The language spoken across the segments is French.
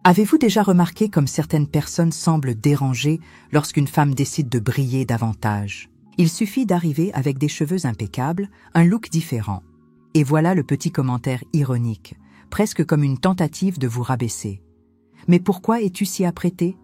Avez-vous déjà remarqué comme certaines personnes semblent dérangées lorsqu'une femme décide de briller davantage? Il suffit d'arriver avec des cheveux impeccables, un look différent. Et voilà le petit commentaire ironique, presque comme une tentative de vous rabaisser. Mais pourquoi es-tu si apprêtée?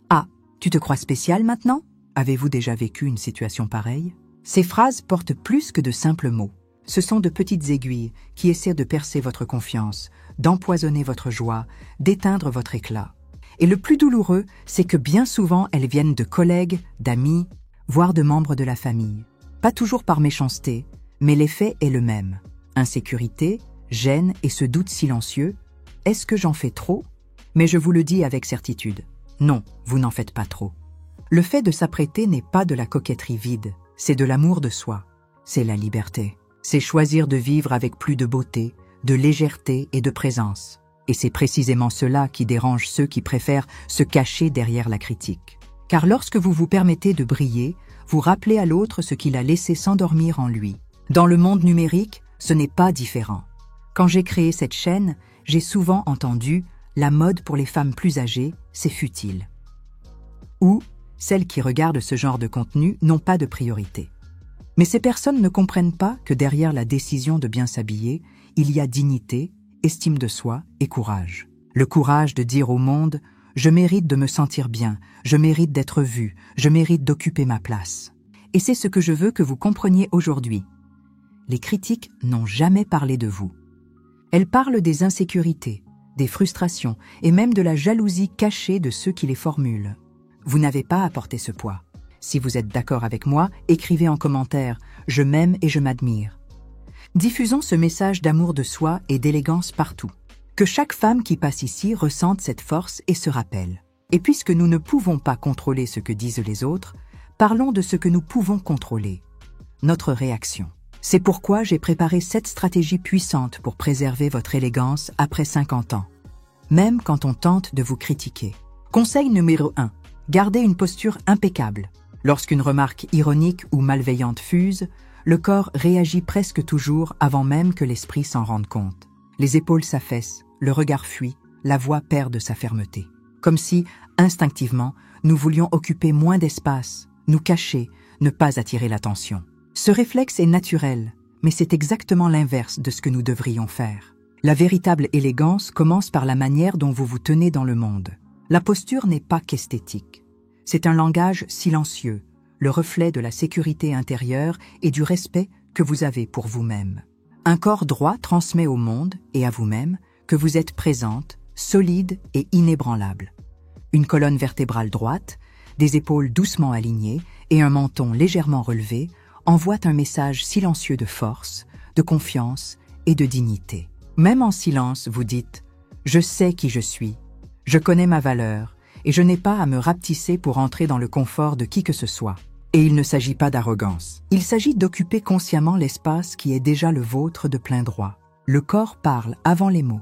Ah, tu te crois spéciale maintenant? Avez-vous déjà vécu une situation pareille? Ces phrases portent plus que de simples mots. Ce sont de petites aiguilles qui essaient de percer votre confiance, d'empoisonner votre joie, d'éteindre votre éclat. Et le plus douloureux, c'est que bien souvent elles viennent de collègues, d'amis, voire de membres de la famille. Pas toujours par méchanceté, mais l'effet est le même. Insécurité, gêne et ce doute silencieux. Est-ce que j'en fais trop? Mais je vous le dis avec certitude. Non, vous n'en faites pas trop. Le fait de s'apprêter n'est pas de la coquetterie vide, c'est de l'amour de soi. C'est la liberté. C'est choisir de vivre avec plus de beauté, de légèreté et de présence. Et c'est précisément cela qui dérange ceux qui préfèrent se cacher derrière la critique. Car lorsque vous vous permettez de briller, vous rappelez à l'autre ce qu'il a laissé s'endormir en lui. Dans le monde numérique, ce n'est pas différent. Quand j'ai créé cette chaîne, j'ai souvent entendu « la mode pour les femmes plus âgées, c'est futile ». Ou « celles qui regardent ce genre de contenu n'ont pas de priorité ». Mais ces personnes ne comprennent pas que derrière la décision de bien s'habiller, il y a dignité, estime de soi et courage. Le courage de dire au monde « je mérite de me sentir bien, je mérite d'être vue, je mérite d'occuper ma place ». Et c'est ce que je veux que vous compreniez aujourd'hui. Les critiques n'ont jamais parlé de vous. Elles parlent des insécurités, des frustrations et même de la jalousie cachée de ceux qui les formulent. Vous n'avez pas à porter ce poids. Si vous êtes d'accord avec moi, écrivez en commentaire « Je m'aime et je m'admire ». Diffusons ce message d'amour de soi et d'élégance partout. Que chaque femme qui passe ici ressente cette force et se rappelle. Et puisque nous ne pouvons pas contrôler ce que disent les autres, parlons de ce que nous pouvons contrôler. Notre réaction. C'est pourquoi j'ai préparé 7 stratégies puissantes pour préserver votre élégance après 50 ans. Même quand on tente de vous critiquer. Conseil numéro 1. Gardez une posture impeccable. Lorsqu'une remarque ironique ou malveillante fuse, le corps réagit presque toujours avant même que l'esprit s'en rende compte. Les épaules s'affaissent, le regard fuit, la voix perd de sa fermeté. Comme si, instinctivement, nous voulions occuper moins d'espace, nous cacher, ne pas attirer l'attention. Ce réflexe est naturel, mais c'est exactement l'inverse de ce que nous devrions faire. La véritable élégance commence par la manière dont vous vous tenez dans le monde. La posture n'est pas qu'esthétique. C'est un langage silencieux, le reflet de la sécurité intérieure et du respect que vous avez pour vous-même. Un corps droit transmet au monde et à vous-même que vous êtes présente, solide et inébranlable. Une colonne vertébrale droite, des épaules doucement alignées et un menton légèrement relevé envoient un message silencieux de force, de confiance et de dignité. Même en silence, vous dites « Je sais qui je suis, je connais ma valeur et je n'ai pas à me rapetisser pour entrer dans le confort de qui que ce soit. » Et il ne s'agit pas d'arrogance. Il s'agit d'occuper consciemment l'espace qui est déjà le vôtre de plein droit. Le corps parle avant les mots.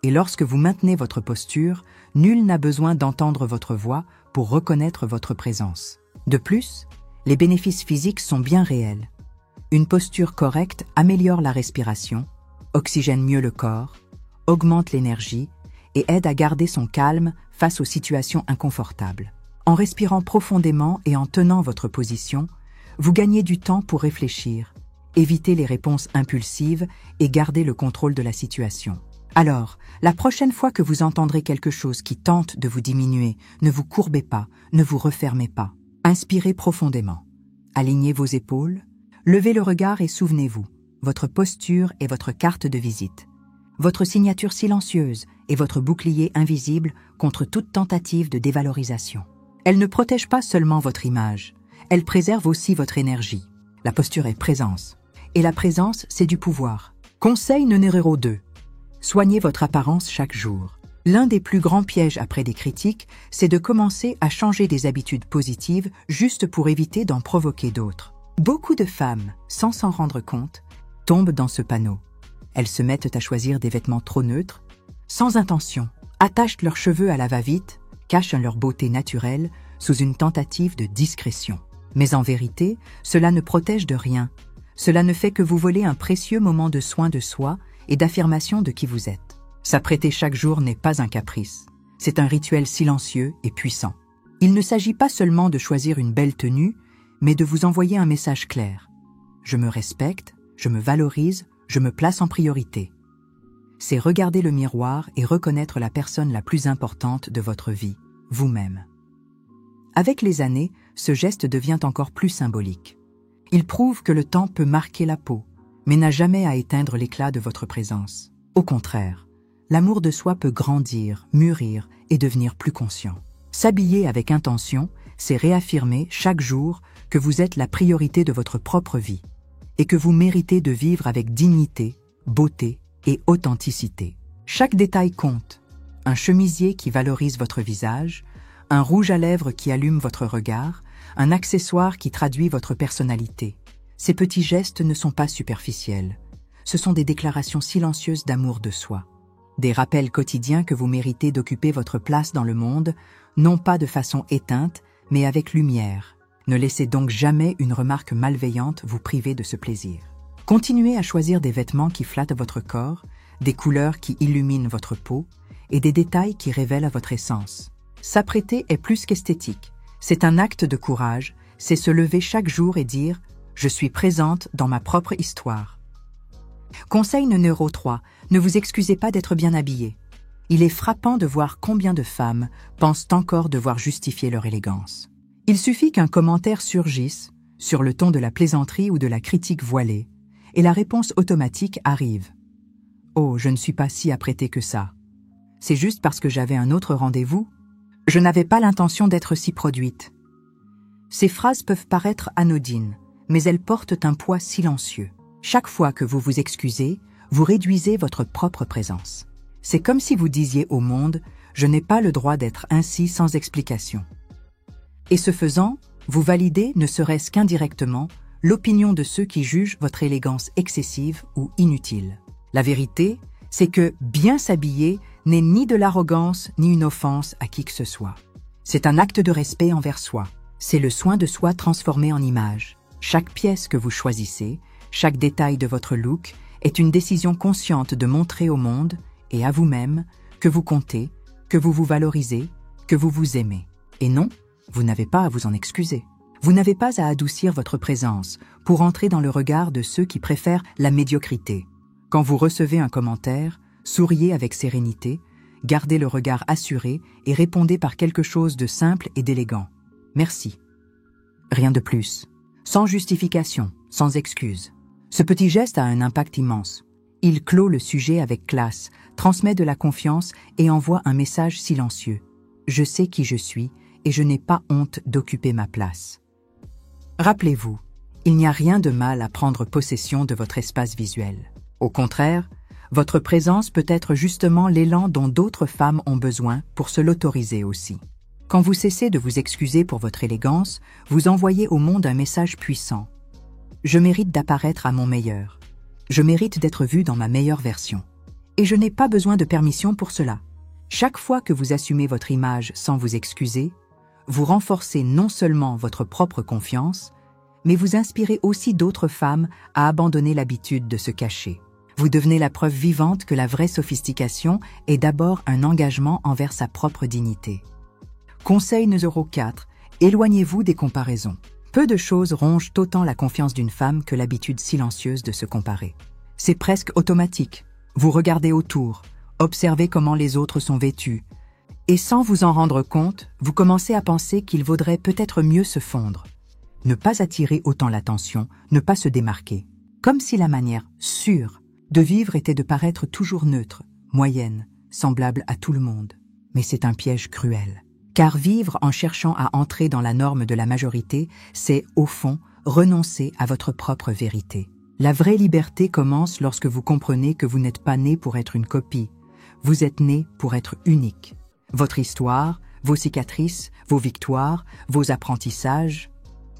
Et lorsque vous maintenez votre posture, nul n'a besoin d'entendre votre voix pour reconnaître votre présence. De plus, les bénéfices physiques sont bien réels. Une posture correcte améliore la respiration, oxygène mieux le corps, augmente l'énergie et aide à garder son calme face aux situations inconfortables. En respirant profondément et en tenant votre position, vous gagnez du temps pour réfléchir, éviter les réponses impulsives et garder le contrôle de la situation. Alors, la prochaine fois que vous entendrez quelque chose qui tente de vous diminuer, ne vous courbez pas, ne vous refermez pas. Inspirez profondément. Alignez vos épaules, levez le regard et souvenez-vous, votre posture est votre carte de visite. Votre signature silencieuse est votre bouclier invisible contre toute tentative de dévalorisation. Elle ne protège pas seulement votre image, elle préserve aussi votre énergie. La posture est présence. Et la présence, c'est du pouvoir. Conseil numéro 2. Soignez votre apparence chaque jour. L'un des plus grands pièges après des critiques, c'est de commencer à changer des habitudes positives juste pour éviter d'en provoquer d'autres. Beaucoup de femmes, sans s'en rendre compte, tombent dans ce panneau. Elles se mettent à choisir des vêtements trop neutres, sans intention, attachent leurs cheveux à la va-vite, cachent leur beauté naturelle sous une tentative de discrétion. Mais en vérité, cela ne protège de rien. Cela ne fait que vous voler un précieux moment de soin de soi et d'affirmation de qui vous êtes. S'apprêter chaque jour n'est pas un caprice. C'est un rituel silencieux et puissant. Il ne s'agit pas seulement de choisir une belle tenue, mais de vous envoyer un message clair. Je me respecte, je me valorise, je me place en priorité. C'est regarder le miroir et reconnaître la personne la plus importante de votre vie, vous-même. Avec les années, ce geste devient encore plus symbolique. Il prouve que le temps peut marquer la peau, mais n'a jamais à éteindre l'éclat de votre présence. Au contraire, l'amour de soi peut grandir, mûrir et devenir plus conscient. S'habiller avec intention, c'est réaffirmer chaque jour que vous êtes la priorité de votre propre vie et que vous méritez de vivre avec dignité, beauté et authenticité. Chaque détail compte. Un chemisier qui valorise votre visage, un rouge à lèvres qui allume votre regard, un accessoire qui traduit votre personnalité. Ces petits gestes ne sont pas superficiels. Ce sont des déclarations silencieuses d'amour de soi. Des rappels quotidiens que vous méritez d'occuper votre place dans le monde, non pas de façon éteinte, mais avec lumière. Ne laissez donc jamais une remarque malveillante vous priver de ce plaisir. Continuez à choisir des vêtements qui flattent votre corps, des couleurs qui illuminent votre peau et des détails qui révèlent votre essence. S'apprêter est plus qu'esthétique. C'est un acte de courage, c'est se lever chaque jour et dire « Je suis présente dans ma propre histoire ». Conseil numéro 3, ne vous excusez pas d'être bien habillé. Il est frappant de voir combien de femmes pensent encore devoir justifier leur élégance. Il suffit qu'un commentaire surgisse, sur le ton de la plaisanterie ou de la critique voilée, et la réponse automatique arrive. « Oh, je ne suis pas si apprêtée que ça. C'est juste parce que j'avais un autre rendez-vous. Je n'avais pas l'intention d'être si produite. » Ces phrases peuvent paraître anodines, mais elles portent un poids silencieux. Chaque fois que vous vous excusez, vous réduisez votre propre présence. C'est comme si vous disiez au monde « Je n'ai pas le droit d'être ainsi sans explication ». Et ce faisant, vous validez, ne serait-ce qu'indirectement, l'opinion de ceux qui jugent votre élégance excessive ou inutile. La vérité, c'est que bien s'habiller n'est ni de l'arrogance ni une offense à qui que ce soit. C'est un acte de respect envers soi. C'est le soin de soi transformé en image. Chaque pièce que vous choisissez, chaque détail de votre look est une décision consciente de montrer au monde et à vous-même que vous comptez, que vous vous valorisez, que vous vous aimez. Et non, vous n'avez pas à vous en excuser. Vous n'avez pas à adoucir votre présence pour entrer dans le regard de ceux qui préfèrent la médiocrité. Quand vous recevez un commentaire, souriez avec sérénité, gardez le regard assuré et répondez par quelque chose de simple et d'élégant. Merci. Rien de plus. Sans justification, sans excuse. Ce petit geste a un impact immense. Il clôt le sujet avec classe, transmet de la confiance et envoie un message silencieux. Je sais qui je suis et je n'ai pas honte d'occuper ma place. Rappelez-vous, il n'y a rien de mal à prendre possession de votre espace visuel. Au contraire, votre présence peut être justement l'élan dont d'autres femmes ont besoin pour se l'autoriser aussi. Quand vous cessez de vous excuser pour votre élégance, vous envoyez au monde un message puissant. Je mérite d'apparaître à mon meilleur. Je mérite d'être vue dans ma meilleure version. Et je n'ai pas besoin de permission pour cela. Chaque fois que vous assumez votre image sans vous excuser, vous renforcez non seulement votre propre confiance, mais vous inspirez aussi d'autres femmes à abandonner l'habitude de se cacher. Vous devenez la preuve vivante que la vraie sophistication est d'abord un engagement envers sa propre dignité. Conseil numéro 4. Éloignez-vous des comparaisons. Peu de choses rongent autant la confiance d'une femme que l'habitude silencieuse de se comparer. C'est presque automatique. Vous regardez autour, observez comment les autres sont vêtus, et sans vous en rendre compte, vous commencez à penser qu'il vaudrait peut-être mieux se fondre. Ne pas attirer autant l'attention, ne pas se démarquer. Comme si la manière sûre de vivre était de paraître toujours neutre, moyenne, semblable à tout le monde. Mais c'est un piège cruel. Car vivre en cherchant à entrer dans la norme de la majorité, c'est, au fond, renoncer à votre propre vérité. La vraie liberté commence lorsque vous comprenez que vous n'êtes pas né pour être une copie. Vous êtes né pour être unique. Votre histoire, vos cicatrices, vos victoires, vos apprentissages,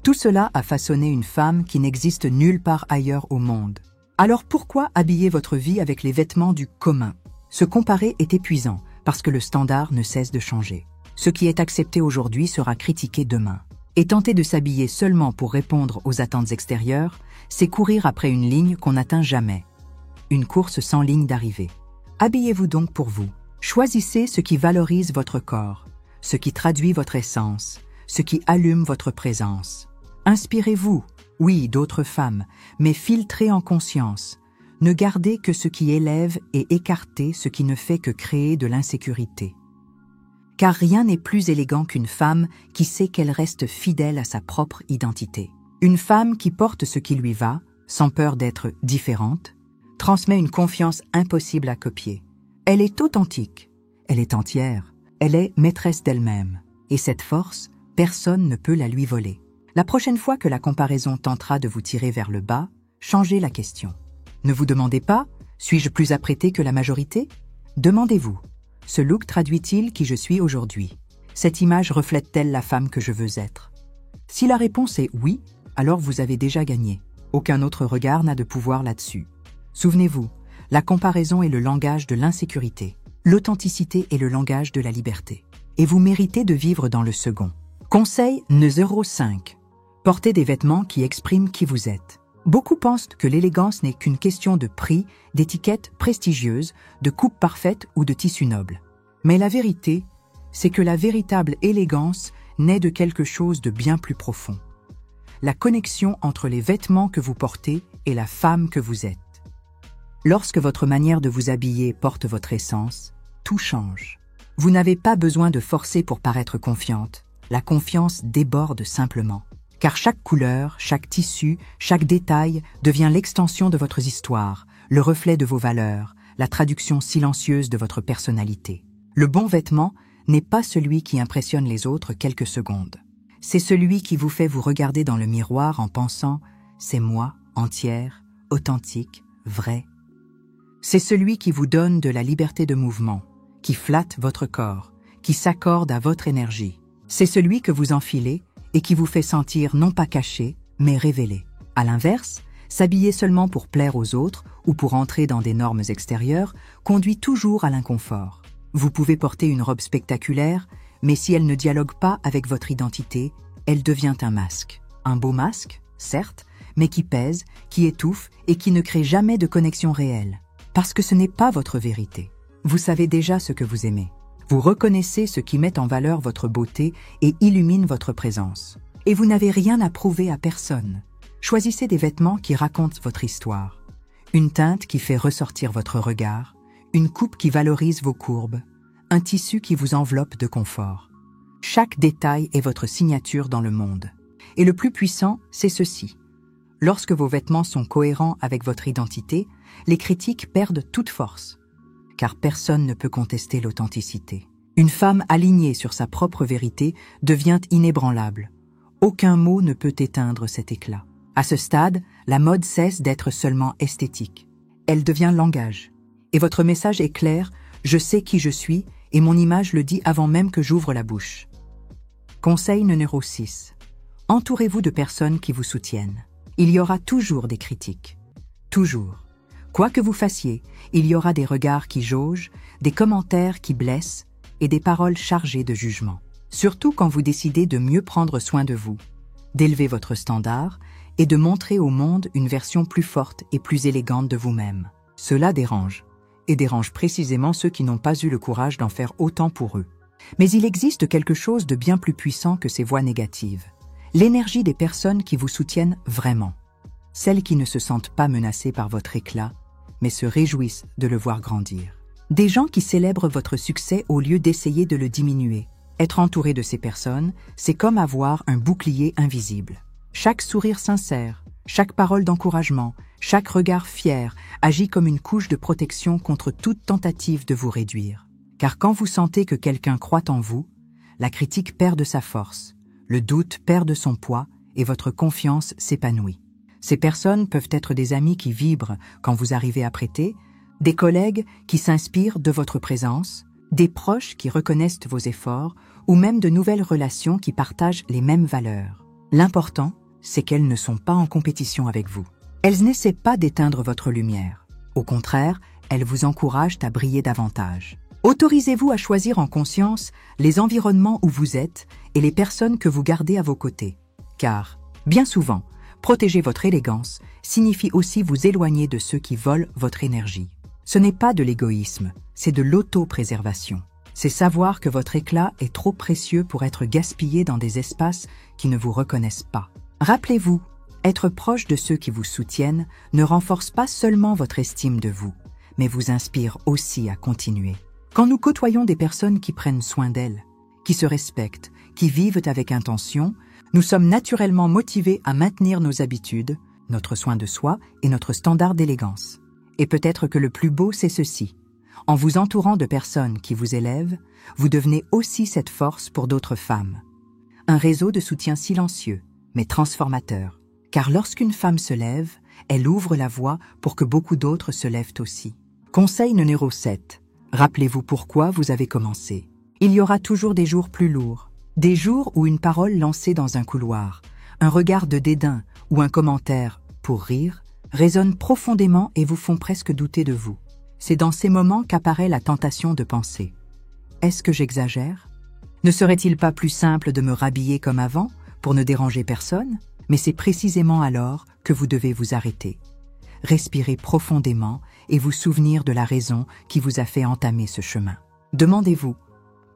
tout cela a façonné une femme qui n'existe nulle part ailleurs au monde. Alors pourquoi habiller votre vie avec les vêtements du commun? Se comparer est épuisant parce que le standard ne cesse de changer. Ce qui est accepté aujourd'hui sera critiqué demain. Et tenter de s'habiller seulement pour répondre aux attentes extérieures, c'est courir après une ligne qu'on n'atteint jamais. Une course sans ligne d'arrivée. Habillez-vous donc pour vous. Choisissez ce qui valorise votre corps, ce qui traduit votre essence, ce qui allume votre présence. Inspirez-vous, oui, d'autres femmes, mais filtrez en conscience. Ne gardez que ce qui élève et écartez ce qui ne fait que créer de l'insécurité. Car rien n'est plus élégant qu'une femme qui sait qu'elle reste fidèle à sa propre identité. Une femme qui porte ce qui lui va, sans peur d'être différente, transmet une confiance impossible à copier. Elle est authentique, elle est entière, elle est maîtresse d'elle-même. Et cette force, personne ne peut la lui voler. La prochaine fois que la comparaison tentera de vous tirer vers le bas, changez la question. Ne vous demandez pas « Suis-je plus apprêté que la majorité ?» Demandez-vous « Ce look traduit-il qui je suis aujourd'hui ? Cette image reflète-t-elle la femme que je veux être ?» Si la réponse est « oui », alors vous avez déjà gagné. Aucun autre regard n'a de pouvoir là-dessus. Souvenez-vous, la comparaison est le langage de l'insécurité. L'authenticité est le langage de la liberté. Et vous méritez de vivre dans le second. Conseil 05. Portez des vêtements qui expriment qui vous êtes. Beaucoup pensent que l'élégance n'est qu'une question de prix, d'étiquette prestigieuse, de coupe parfaite ou de tissu noble. Mais la vérité, c'est que la véritable élégance naît de quelque chose de bien plus profond. La connexion entre les vêtements que vous portez et la femme que vous êtes. Lorsque votre manière de vous habiller porte votre essence, tout change. Vous n'avez pas besoin de forcer pour paraître confiante. La confiance déborde simplement. Car chaque couleur, chaque tissu, chaque détail devient l'extension de votre histoire, le reflet de vos valeurs, la traduction silencieuse de votre personnalité. Le bon vêtement n'est pas celui qui impressionne les autres quelques secondes. C'est celui qui vous fait vous regarder dans le miroir en pensant « c'est moi, entière, authentique, vraie ». C'est celui qui vous donne de la liberté de mouvement, qui flatte votre corps, qui s'accorde à votre énergie. C'est celui que vous enfilez et qui vous fait sentir non pas caché, mais révélé. À l'inverse, s'habiller seulement pour plaire aux autres ou pour entrer dans des normes extérieures conduit toujours à l'inconfort. Vous pouvez porter une robe spectaculaire, mais si elle ne dialogue pas avec votre identité, elle devient un masque. Un beau masque, certes, mais qui pèse, qui étouffe et qui ne crée jamais de connexion réelle. Parce que ce n'est pas votre vérité. Vous savez déjà ce que vous aimez. Vous reconnaissez ce qui met en valeur votre beauté et illumine votre présence. Et vous n'avez rien à prouver à personne. Choisissez des vêtements qui racontent votre histoire. Une teinte qui fait ressortir votre regard, une coupe qui valorise vos courbes, un tissu qui vous enveloppe de confort. Chaque détail est votre signature dans le monde. Et le plus puissant, c'est ceci. Lorsque vos vêtements sont cohérents avec votre identité, les critiques perdent toute force. Car personne ne peut contester l'authenticité. Une femme alignée sur sa propre vérité devient inébranlable. Aucun mot ne peut éteindre cet éclat. À ce stade, la mode cesse d'être seulement esthétique. Elle devient langage. Et votre message est clair, je sais qui je suis et mon image le dit avant même que j'ouvre la bouche. Conseil numéro 6. Entourez-vous de personnes qui vous soutiennent. Il y aura toujours des critiques. Toujours. Quoi que vous fassiez, il y aura des regards qui jaugent, des commentaires qui blessent et des paroles chargées de jugement. Surtout quand vous décidez de mieux prendre soin de vous, d'élever votre standard et de montrer au monde une version plus forte et plus élégante de vous-même. Cela dérange, et dérange précisément ceux qui n'ont pas eu le courage d'en faire autant pour eux. Mais il existe quelque chose de bien plus puissant que ces voix négatives. L'énergie des personnes qui vous soutiennent vraiment. Celles qui ne se sentent pas menacées par votre éclat, mais se réjouissent de le voir grandir. Des gens qui célèbrent votre succès au lieu d'essayer de le diminuer. Être entouré de ces personnes, c'est comme avoir un bouclier invisible. Chaque sourire sincère, chaque parole d'encouragement, chaque regard fier agit comme une couche de protection contre toute tentative de vous réduire. Car quand vous sentez que quelqu'un croit en vous, la critique perd de sa force, le doute perd de son poids et votre confiance s'épanouit. Ces personnes peuvent être des amis qui vibrent quand vous arrivez à prêter, des collègues qui s'inspirent de votre présence, des proches qui reconnaissent vos efforts ou même de nouvelles relations qui partagent les mêmes valeurs. L'important, c'est qu'elles ne sont pas en compétition avec vous. Elles n'essaient pas d'éteindre votre lumière. Au contraire, elles vous encouragent à briller davantage. Autorisez-vous à choisir en conscience les environnements où vous êtes et les personnes que vous gardez à vos côtés. Car, bien souvent, protéger votre élégance signifie aussi vous éloigner de ceux qui volent votre énergie. Ce n'est pas de l'égoïsme, c'est de l'autopréservation. C'est savoir que votre éclat est trop précieux pour être gaspillé dans des espaces qui ne vous reconnaissent pas. Rappelez-vous, être proche de ceux qui vous soutiennent ne renforce pas seulement votre estime de vous, mais vous inspire aussi à continuer. Quand nous côtoyons des personnes qui prennent soin d'elles, qui se respectent, qui vivent avec intention, nous sommes naturellement motivés à maintenir nos habitudes, notre soin de soi et notre standard d'élégance. Et peut-être que le plus beau, c'est ceci. En vous entourant de personnes qui vous élèvent, vous devenez aussi cette force pour d'autres femmes. Un réseau de soutien silencieux, mais transformateur. Car lorsqu'une femme se lève, elle ouvre la voie pour que beaucoup d'autres se lèvent aussi. Conseil numéro 7. Rappelez-vous pourquoi vous avez commencé. Il y aura toujours des jours plus lourds. Des jours où une parole lancée dans un couloir, un regard de dédain ou un commentaire pour rire résonnent profondément et vous font presque douter de vous. C'est dans ces moments qu'apparaît la tentation de penser. Est-ce que j'exagère? Ne serait-il pas plus simple de me rhabiller comme avant pour ne déranger personne? Mais c'est précisément alors que vous devez vous arrêter. Respirez profondément et vous souvenir de la raison qui vous a fait entamer ce chemin. Demandez-vous,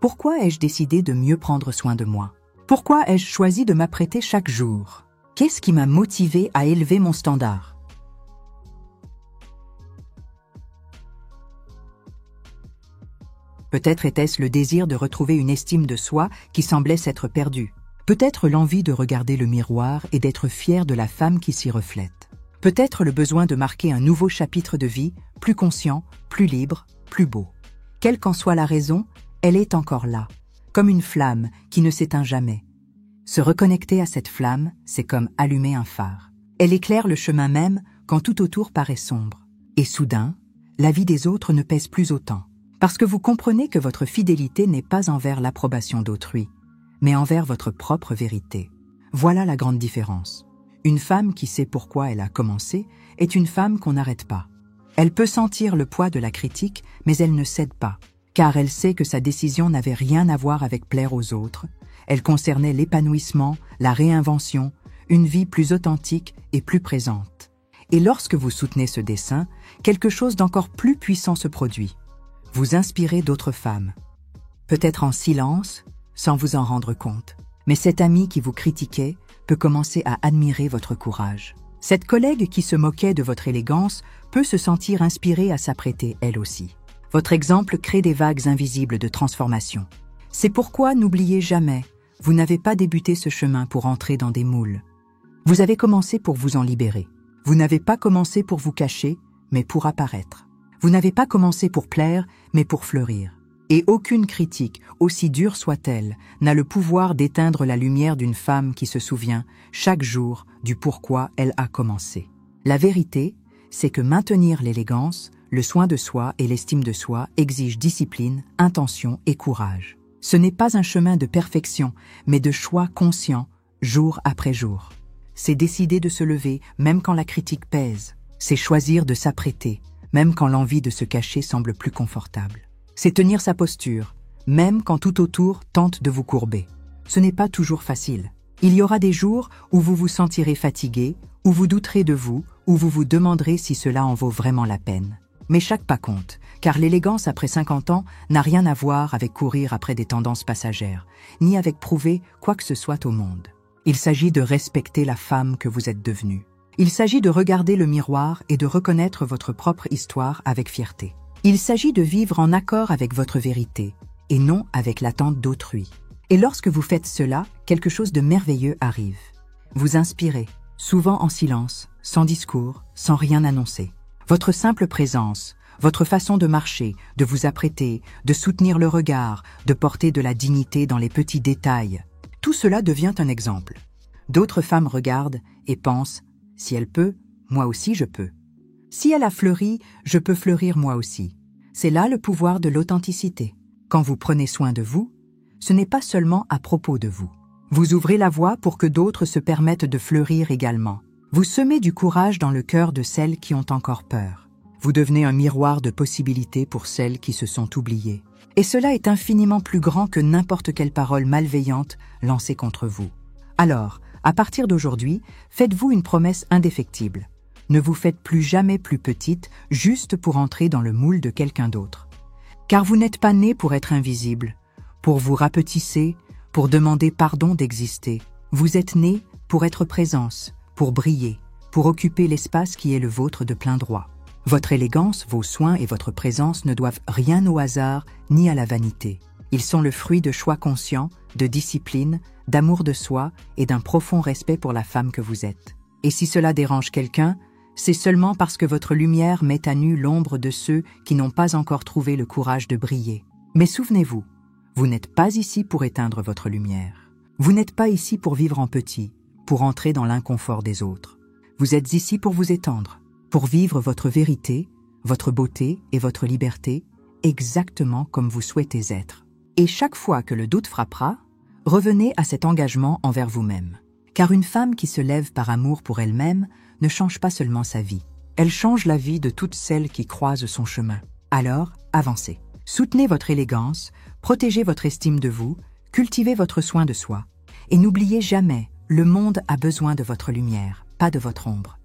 pourquoi ai-je décidé de mieux prendre soin de moi? Pourquoi ai-je choisi de m'apprêter chaque jour? Qu'est-ce qui m'a motivé à élever mon standard? Peut-être était-ce le désir de retrouver une estime de soi qui semblait s'être perdue. Peut-être l'envie de regarder le miroir et d'être fier de la femme qui s'y reflète. Peut-être le besoin de marquer un nouveau chapitre de vie, plus conscient, plus libre, plus beau. Quelle qu'en soit la raison, elle est encore là, comme une flamme qui ne s'éteint jamais. Se reconnecter à cette flamme, c'est comme allumer un phare. Elle éclaire le chemin même quand tout autour paraît sombre. Et soudain, la vie des autres ne pèse plus autant. Parce que vous comprenez que votre fidélité n'est pas envers l'approbation d'autrui, mais envers votre propre vérité. Voilà la grande différence. Une femme qui sait pourquoi elle a commencé est une femme qu'on n'arrête pas. Elle peut sentir le poids de la critique, mais elle ne cède pas, car elle sait que sa décision n'avait rien à voir avec plaire aux autres. Elle concernait l'épanouissement, la réinvention, une vie plus authentique et plus présente. Et lorsque vous soutenez ce dessein, quelque chose d'encore plus puissant se produit. Vous inspirez d'autres femmes. Peut-être en silence, sans vous en rendre compte. Mais cette amie qui vous critiquait peut commencer à admirer votre courage. Cette collègue qui se moquait de votre élégance peut se sentir inspirée à s'apprêter elle aussi. Votre exemple crée des vagues invisibles de transformation. C'est pourquoi n'oubliez jamais, vous n'avez pas débuté ce chemin pour entrer dans des moules. Vous avez commencé pour vous en libérer. Vous n'avez pas commencé pour vous cacher, mais pour apparaître. Vous n'avez pas commencé pour plaire, mais pour fleurir. Et aucune critique, aussi dure soit-elle, n'a le pouvoir d'éteindre la lumière d'une femme qui se souvient, chaque jour, du pourquoi elle a commencé. La vérité, c'est que maintenir l'élégance, le soin de soi et l'estime de soi exigent discipline, intention et courage. Ce n'est pas un chemin de perfection, mais de choix conscient, jour après jour. C'est décider de se lever, même quand la critique pèse. C'est choisir de s'apprêter, même quand l'envie de se cacher semble plus confortable. C'est tenir sa posture, même quand tout autour tente de vous courber. Ce n'est pas toujours facile. Il y aura des jours où vous vous sentirez fatigué, où vous douterez de vous, où vous vous demanderez si cela en vaut vraiment la peine. Mais chaque pas compte, car l'élégance après 50 ans n'a rien à voir avec courir après des tendances passagères, ni avec prouver quoi que ce soit au monde. Il s'agit de respecter la femme que vous êtes devenue. Il s'agit de regarder le miroir et de reconnaître votre propre histoire avec fierté. Il s'agit de vivre en accord avec votre vérité, et non avec l'attente d'autrui. Et lorsque vous faites cela, quelque chose de merveilleux arrive. Vous inspirez, souvent en silence, sans discours, sans rien annoncer. Votre simple présence, votre façon de marcher, de vous apprêter, de soutenir le regard, de porter de la dignité dans les petits détails, tout cela devient un exemple. D'autres femmes regardent et pensent « Si elle peut, moi aussi je peux. Si elle a fleuri, je peux fleurir moi aussi. » C'est là le pouvoir de l'authenticité. Quand vous prenez soin de vous, ce n'est pas seulement à propos de vous. Vous ouvrez la voie pour que d'autres se permettent de fleurir également. Vous semez du courage dans le cœur de celles qui ont encore peur. Vous devenez un miroir de possibilités pour celles qui se sont oubliées. Et cela est infiniment plus grand que n'importe quelle parole malveillante lancée contre vous. Alors, à partir d'aujourd'hui, faites-vous une promesse indéfectible. Ne vous faites plus jamais plus petite juste pour entrer dans le moule de quelqu'un d'autre. Car vous n'êtes pas né pour être invisible, pour vous rapetisser, pour demander pardon d'exister. Vous êtes né pour être présence, pour briller, pour occuper l'espace qui est le vôtre de plein droit. Votre élégance, vos soins et votre présence ne doivent rien au hasard ni à la vanité. Ils sont le fruit de choix conscients, de discipline, d'amour de soi et d'un profond respect pour la femme que vous êtes. Et si cela dérange quelqu'un, c'est seulement parce que votre lumière met à nu l'ombre de ceux qui n'ont pas encore trouvé le courage de briller. Mais souvenez-vous, vous n'êtes pas ici pour éteindre votre lumière. Vous n'êtes pas ici pour vivre en petit, pour entrer dans l'inconfort des autres. Vous êtes ici pour vous étendre, pour vivre votre vérité, votre beauté et votre liberté exactement comme vous souhaitez être. Et chaque fois que le doute frappera, revenez à cet engagement envers vous-même. Car une femme qui se lève par amour pour elle-même ne change pas seulement sa vie. Elle change la vie de toutes celles qui croisent son chemin. Alors, avancez. Soutenez votre élégance, protégez votre estime de vous, cultivez votre soin de soi. Et n'oubliez jamais, le monde a besoin de votre lumière, pas de votre ombre.